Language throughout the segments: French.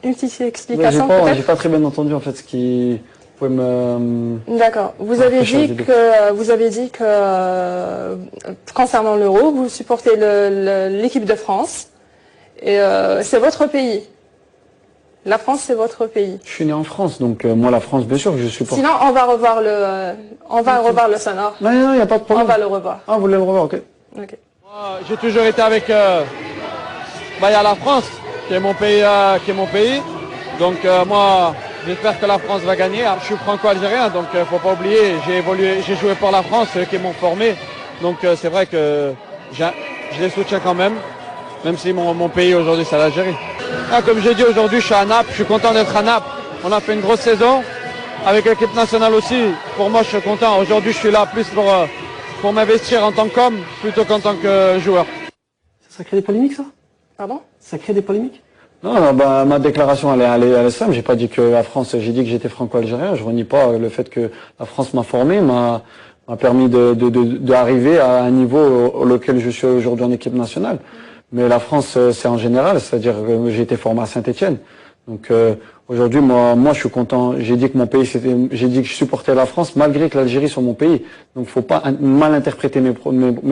Une petite explication peut-être. J'ai pas très bien entendu en fait ce qui pouvait me. D'accord. Vous avez dit que concernant l'euro, vous supportez l'équipe de France et c'est votre pays. La France, c'est votre pays. Je suis né en France, donc moi la France, bien sûr que je supporte. Sinon, on va revoir le sonore. Non, il n'y a pas de problème. On va le revoir. Ah, vous voulez le revoir, ok. Ok. J'ai toujours été avec il y a la France, qui est mon pays. Donc moi, j'espère que la France va gagner. Je suis franco-algérien, donc faut pas oublier, j'ai joué pour la France, eux qui m'ont formé. Donc c'est vrai que je les soutiens quand même si mon pays aujourd'hui c'est l'Algérie. Comme j'ai dit aujourd'hui, je suis à Naples, je suis content d'être à Naples. On a fait une grosse saison, avec l'équipe nationale aussi. Pour moi, je suis content. Aujourd'hui, je suis là plus pour m'investir en tant qu'homme, plutôt qu'en tant que joueur. Ça crée des polémiques, ça? Pardon? Ça crée des polémiques? Non, ma déclaration, elle est simple. J'ai pas dit que la France, j'ai dit que j'étais franco-algérien. Je renie pas le fait que la France m'a formé, m'a permis d'arriver à un niveau auquel je suis aujourd'hui en équipe nationale. Mais la France, c'est en général, c'est-à-dire que j'ai été formé à Saint-Étienne. Donc aujourd'hui, moi, je suis content. J'ai dit que mon pays, j'ai dit que je supportais la France, malgré que l'Algérie soit mon pays. Donc, faut pas mal interpréter mes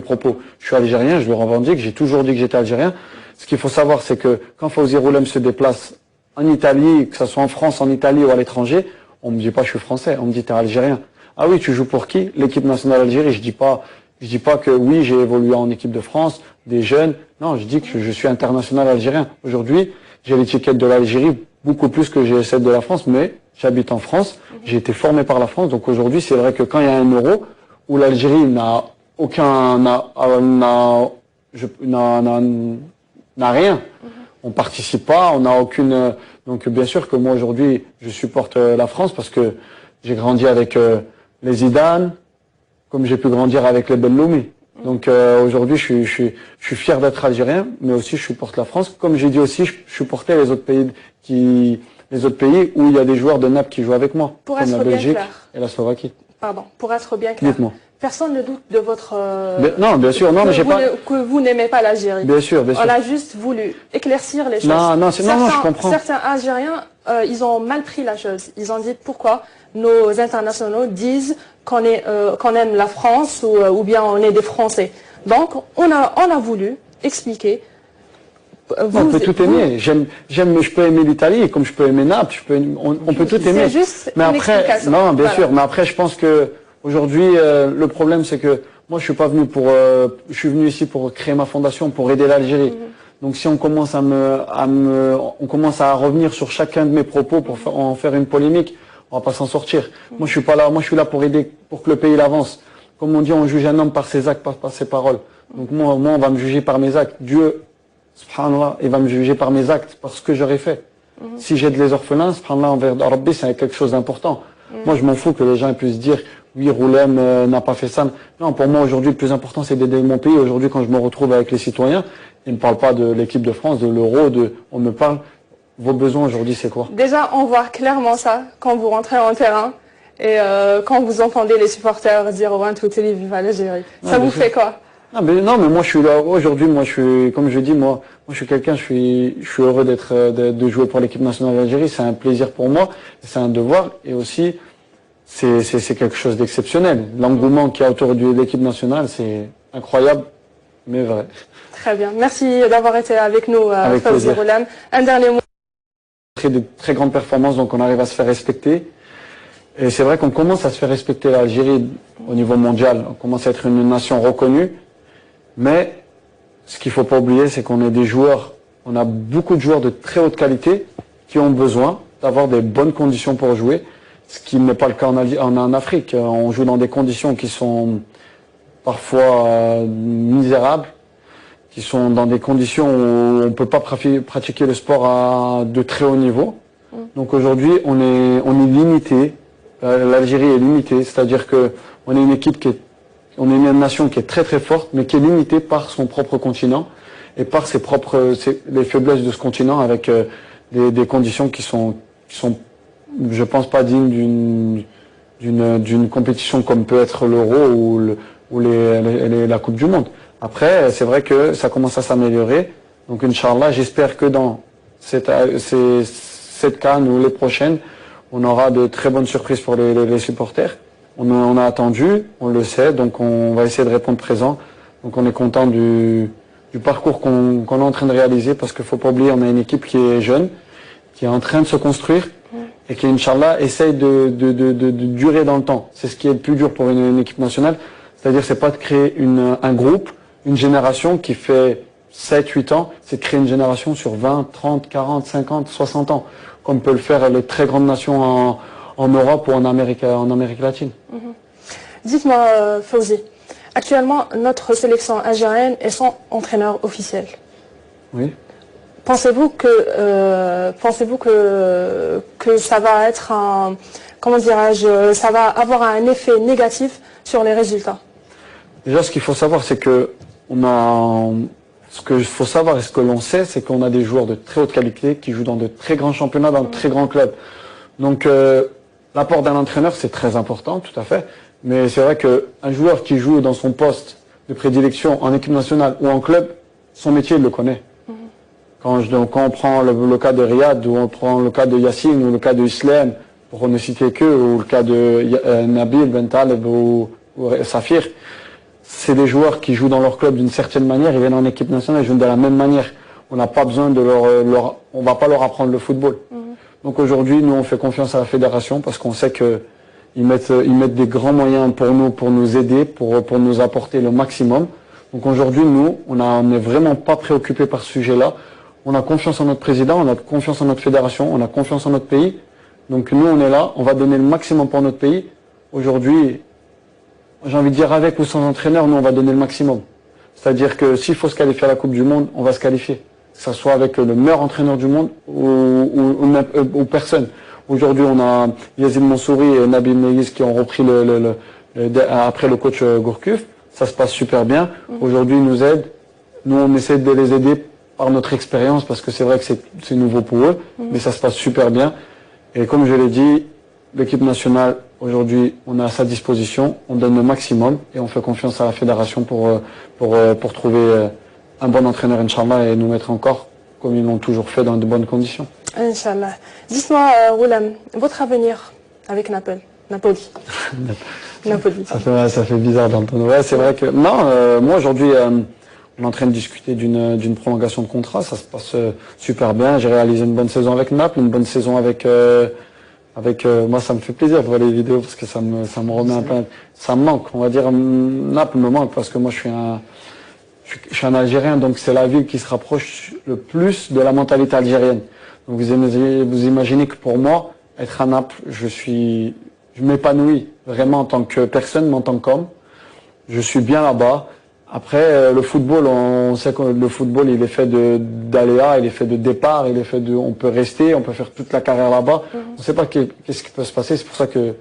propos. Je suis algérien, je le revendique. J'ai toujours dit que j'étais algérien. Ce qu'il faut savoir, c'est que quand Fawzi Roulem se déplace en Italie, que ce soit en France, en Italie ou à l'étranger, on me dit pas je suis français, on me dit t'es algérien. Ah oui, tu joues pour qui? L'équipe nationale d'Algérie. Je dis pas que oui, j'ai évolué en équipe de France, des jeunes. Non, je dis que je suis international algérien. Aujourd'hui, j'ai l'étiquette de l'Algérie beaucoup plus que j'ai celle de la France, mais j'habite en France, j'ai été formé par la France. Donc aujourd'hui, c'est vrai que quand il y a un euro où l'Algérie n'a rien, on participe pas, on n'a aucune. Donc bien sûr que moi aujourd'hui, je supporte la France parce que j'ai grandi avec les Zidane, comme j'ai pu grandir avec les Belloumi. Donc aujourd'hui, je suis fier d'être algérien, mais aussi je supporte la France. Comme j'ai dit aussi, je supportais les autres pays où il y a des joueurs de Naples qui jouent avec moi, Pour comme être la bien Belgique clair. et la Slovaquie. Pardon, pour être bien clair. Dites-moi. Personne ne doute de votre... Non, bien sûr, non, mais j'ai pas... Que vous n'aimez pas l'Algérie. Bien sûr, bien sûr. On a juste voulu éclaircir les choses. Non, je comprends. Certains Algériens, ils ont mal pris la chose. Ils ont dit pourquoi nos internationaux disent qu'on aime la France ou bien on est des Français. Donc, on a voulu expliquer. On peut tout aimer. Je peux aimer l'Italie comme je peux aimer Naples. On peut tout aimer. C'est juste mais une explication. Non, bien sûr. Mais après, je pense que aujourd'hui, le problème, c'est que moi, je suis pas venu je suis venu ici pour créer ma fondation, pour aider l'Algérie. Donc, si on commence on commence à revenir sur chacun de mes propos pour en faire une polémique, on va pas s'en sortir. Moi, je suis pas là. Moi, je suis là pour aider, pour que le pays avance. Comme on dit, on juge un homme par ses actes, pas par ses paroles. Donc moi, on va me juger par mes actes. Dieu, subhanallah, il va me juger par mes actes, par ce que j'aurais fait. Si j'aide les orphelins, subhanallah, envers Rabbi, c'est quelque chose d'important. Moi, je m'en fous que les gens puissent dire, oui, Roulem n'a pas fait ça. Non, pour moi, aujourd'hui, le plus important, c'est d'aider mon pays. Aujourd'hui, quand je me retrouve avec les citoyens, ils ne me parlent pas de l'équipe de France, de l'euro, on me parle, vos besoins aujourd'hui, c'est quoi? Déjà, on voit clairement ça quand vous rentrez en terrain et quand vous entendez les supporters dire « One, two, three, vive l'Algérie ». Ça vous fait quoi? Non, mais moi je suis là aujourd'hui. Moi je suis, comme je dis, moi je suis quelqu'un. Je suis heureux de jouer pour l'équipe nationale d'Algérie. C'est un plaisir pour moi. C'est un devoir et aussi c'est quelque chose d'exceptionnel. L'engouement qu'il y a autour de l'équipe nationale, c'est incroyable, mais vrai. Très bien. Merci d'avoir été avec nous, Fawzi Roulem. Un dernier mot. De très grandes performances, donc on arrive à se faire respecter. Et c'est vrai qu'on commence à se faire respecter l'Algérie au niveau mondial. On commence à être une nation reconnue. Mais ce qu'il ne faut pas oublier, c'est qu'on est des joueurs, on a beaucoup de joueurs de très haute qualité qui ont besoin d'avoir des bonnes conditions pour jouer, ce qui n'est pas le cas en Afrique. On joue dans des conditions qui sont parfois misérables, qui sont dans des conditions où on ne peut pas pratiquer le sport de très haut niveau. Donc aujourd'hui, on est limité. L'Algérie est limitée, c'est-à-dire que on est une équipe on est une nation qui est très très forte, mais qui est limitée par son propre continent et par les faiblesses de ce continent, avec des conditions qui sont, je pense, pas dignes d'une compétition comme peut être l'Euro ou la Coupe du Monde. Après, c'est vrai que ça commence à s'améliorer. Donc, Inch'Allah, j'espère que dans cette CAN ou les prochaines, on aura de très bonnes surprises pour les supporters. On a attendu, on le sait, donc on va essayer de répondre présent. Donc on est content du parcours qu'on est en train de réaliser, parce qu'il faut pas oublier, on a une équipe qui est jeune, qui est en train de se construire et qui, Inch'Allah, essaye de durer dans le temps. C'est ce qui est le plus dur pour une équipe nationale. C'est-à-dire, c'est pas de créer un groupe, une génération qui fait 7, 8 ans, c'est de créer une génération sur 20, 30, 40, 50, 60 ans, comme peut le faire les très grandes nations en Europe ou en Amérique latine. Dites-moi, Fawzi, actuellement, notre sélection algérienne est sans entraîneur officiel. Oui. Pensez-vous que ça va être ça va avoir un effet négatif sur les résultats? Déjà, ce qu'il faut savoir, c'est que ce qu'il faut savoir et ce que l'on sait, c'est qu'on a des joueurs de très haute qualité qui jouent dans de très grands championnats, dans de très grands clubs. Donc, l'apport d'un entraîneur, c'est très important, tout à fait. Mais c'est vrai qu'un joueur qui joue dans son poste de prédilection en équipe nationale ou en club, son métier, il le connaît. Quand on prend le cas de Riyad, ou on prend le cas de Yassine, ou le cas de Islam, pour ne citer que, ou le cas de Nabil, Ben Taleb ou Safir, c'est des joueurs qui jouent dans leur club d'une certaine manière, ils viennent en équipe nationale, ils jouent de la même manière. On n'a pas besoin de on va pas leur apprendre le football. Donc aujourd'hui, nous, on fait confiance à la fédération, parce qu'on sait que ils mettent des grands moyens pour nous aider, pour nous apporter le maximum. Donc aujourd'hui, nous, on n'est vraiment pas préoccupés par ce sujet-là. On a confiance en notre président, on a confiance en notre fédération, on a confiance en notre pays. Donc nous, on est là, on va donner le maximum pour notre pays. Aujourd'hui, j'ai envie de dire, avec ou sans entraîneur, nous, on va donner le maximum. C'est-à-dire que s'il faut se qualifier à la Coupe du Monde, on va se qualifier. Que ce soit avec le meilleur entraîneur du monde ou personne. Aujourd'hui, on a Yazid Mansouri et Nabil Meïs qui ont repris après le coach Gourcuff. Ça se passe super bien. Aujourd'hui, ils nous aident. Nous, on essaie de les aider par notre expérience, parce que c'est vrai que c'est nouveau pour eux, mais ça se passe super bien. Et comme je l'ai dit, l'équipe nationale, aujourd'hui, on est à sa disposition, on donne le maximum et on fait confiance à la fédération pour trouver un bon entraîneur, Inch'Allah, et nous mettre encore, comme ils l'ont toujours fait, dans de bonnes conditions. Inch'Allah. Dites-moi, Roulam, votre avenir avec Napoli. Napoli. Ça fait bizarre d'entendre. Ouais, c'est vrai que... Non, moi aujourd'hui, on est en train de discuter d'une prolongation de contrat. Ça se passe super bien. J'ai réalisé une bonne saison avec Naples, une bonne saison avec moi, ça me fait plaisir de voir les vidéos, parce que ça me remet un peu... Ça me manque, on va dire. Naples me manque, parce que moi, je suis un Algérien, donc c'est la ville qui se rapproche le plus de la mentalité algérienne. Donc vous imaginez que pour moi, être à Naples, je m'épanouis vraiment en tant que personne, mais en tant qu'homme. Je suis bien là-bas. Après, le football, on sait que le football, il est fait d'aléas, il est fait de départ, on peut rester, on peut faire toute la carrière là-bas. On ne sait pas qu'est-ce qui peut se passer. C'est pour ça que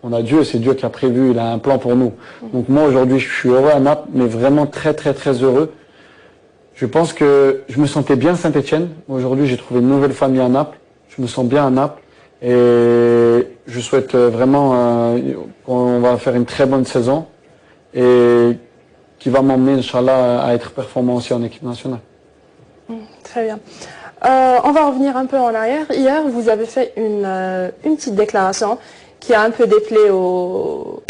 on a Dieu, c'est Dieu qui a prévu, il a un plan pour nous. Donc moi, aujourd'hui, je suis heureux à Naples, mais vraiment très, très, très heureux. Je pense que je me sentais bien à Saint-Etienne. Aujourd'hui, j'ai trouvé une nouvelle famille à Naples. Je me sens bien à Naples. Et je souhaite vraiment qu'on va faire une très bonne saison et qui va m'emmener, Inch'Allah, à être performant aussi en équipe nationale. Très bien. On va revenir un peu en arrière. Hier, vous avez fait une petite déclaration qui a un peu déplait au...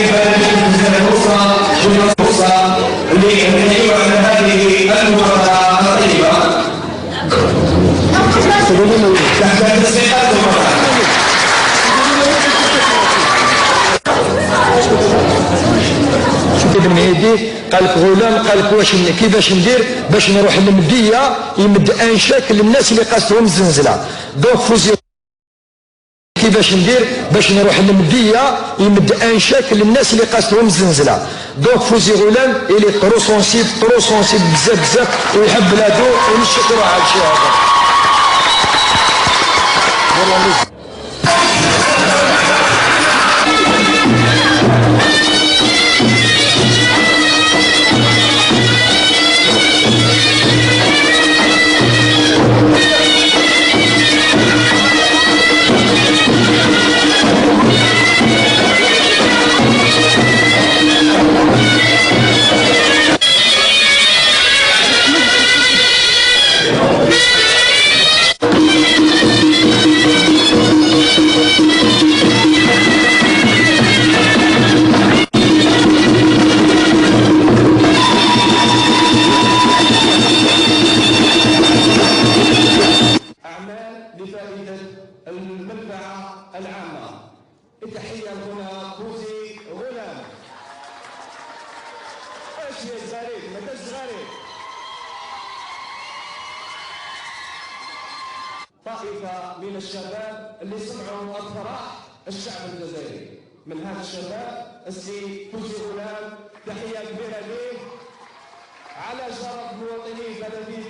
بن مهدي قال لك غلام، قال لك واش كيفاش ندير باش نروح للمديه يمد انشاك للناس اللي قاستهم الزنزله. دونك فوزي كيفاش ندير باش نروح للمديه يمد انشاك للناس اللي قاستهم الزنزله. دونك فوزي غلام اللي ترو سونسيب بزاف بزاف ويحب بلادو ونشكروا على الشيء هذا. تحية لهنا فوزي غلام. اش يا صغير ما انتش صغير. طائفة من الشباب اللي سمعوا أفراح الشعب الجزائري. من هذا الشباب السي فوزي غلام، تحية كبيرة ليه على شرف مواطني بلدي